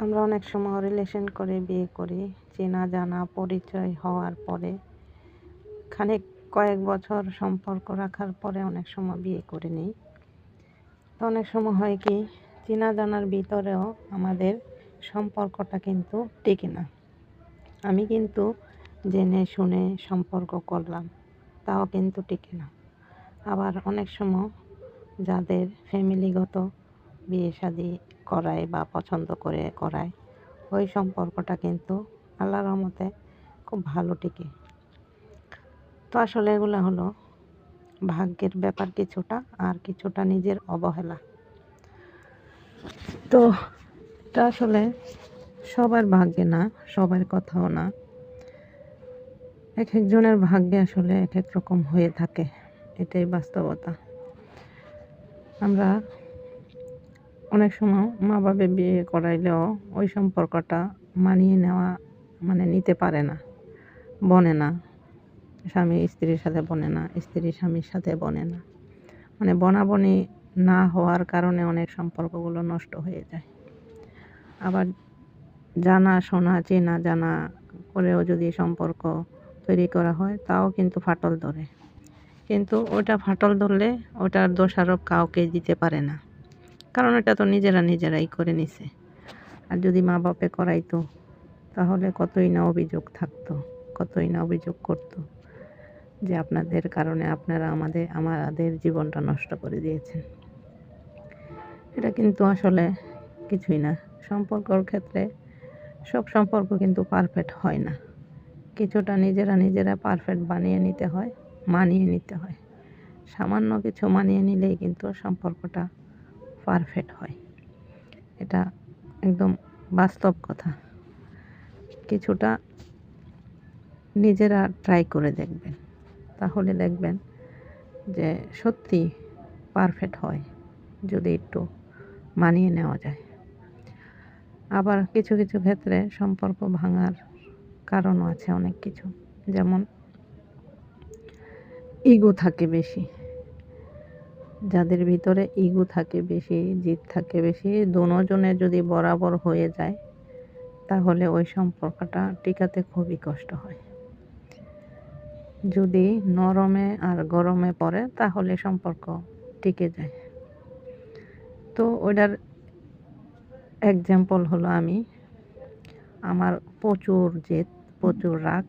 আমরা অনেক সময় রিলেশন করে বিয়ে করি, চেনা জানা পরিচয় হওয়ার পরে কয়েক বছর সম্পর্ক রাখার পরে অনেক সময় বিয়ে করে নিই। তো অনেক সময় হয় কি, চেনা জানার ভিতরেও আমাদের সম্পর্কটা কিন্তু টিকে না। আমি কিন্তু জেনে শুনে সম্পর্ক করলাম, তাও কিন্তু টিকে না। আবার অনেক সময় যাদের ফ্যামিলিগত বিয়ে শাদী করায় বা পছন্দ করে করায়, ওই সম্পর্কটা কিন্তু আল্লাহর রহমতে খুব ভালো টিকে। তো আসলে এগুলো হলো ভাগ্যের ব্যাপার কিছুটা, আর কিছুটা নিজের অবহেলা। তো এটা আসলে সবার ভাগ্যে না, সবার কথাও না, এক একজনের ভাগ্যে আসলে এক এক রকম হয়ে থাকে, এটাই বাস্তবতা। আমরা অনেক সময় মা বাবা বিয়ে করাইলেও ওই সম্পর্কটা মানিয়ে নেওয়া নিতে পারে না, বনে না। স্বামী স্ত্রীর সাথে বনে না, স্ত্রী স্বামীর সাথে বনে না, বনাবনি না হওয়ার কারণে অনেক সম্পর্কগুলো নষ্ট হয়ে যায়। আবার জানা শোনা চেনা জানা করেও যদি সম্পর্ক তৈরি করা হয়, তাও কিন্তু ফাটল ধরে। কিন্তু ওটা ফাটল ধরলে ওটার দোষারোপ কাউকে দিতে পারে না, কারণ এটা তো নিজেরাই করে নিছে। আর যদি মা বাপে করাইতো, তাহলে কতই না অভিযোগ থাকতো, কতই না অভিযোগ করতো যে আপনাদের কারণে আপনারা আমাদের জীবনটা নষ্ট করে দিয়েছেন। এটা কিন্তু আসলে কিছুই না। সম্পর্কর ক্ষেত্রে সব সম্পর্ক কিন্তু পারফেক্ট হয় না, কিছুটা নিজেরা পারফেক্ট বানিয়ে নিতে হয়, মানিয়ে নিতে হয়। সামান্য কিছু মানিয়ে নিলেই কিন্তু সম্পর্কটা পারফেক্ট হয়, এটা একদম বাস্তব কথা। কিছুটা নিজেরা ট্রাই করে দেখবেন, তাহলে দেখবেন যে সত্যি পারফেক্ট হয়, যদি একটু মানিয়ে নেওয়া যায়। আবার কিছু কিছু ক্ষেত্রে সম্পর্ক ভাঙার কারণও আছে অনেক কিছু, যেমন ইগো থাকে বেশি। যাদের ভিতরে ইগো থাকে বেশি, জিদ থাকে বেশি, দুজনের যদি বরাবর হয়ে যায়, তাহলে ওই সম্পর্কটা টিকাতে খুবই কষ্ট হয়। যদি নরমে আর গরমে পড়ে, তাহলে সম্পর্ক টিকে যায়। তো ওইটার এক্সাম্পল হলো আমার প্রচুর জেদ, প্রচুর রাগ।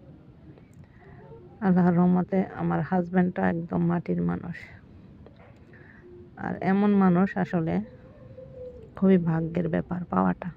আল্লাহর রহমতে আমার হাজব্যান্ডটা একদম মাটির মানুষ। আর এমন মানুষ আসলে খুবই ভাগ্যের ব্যাপার পাওয়াটা।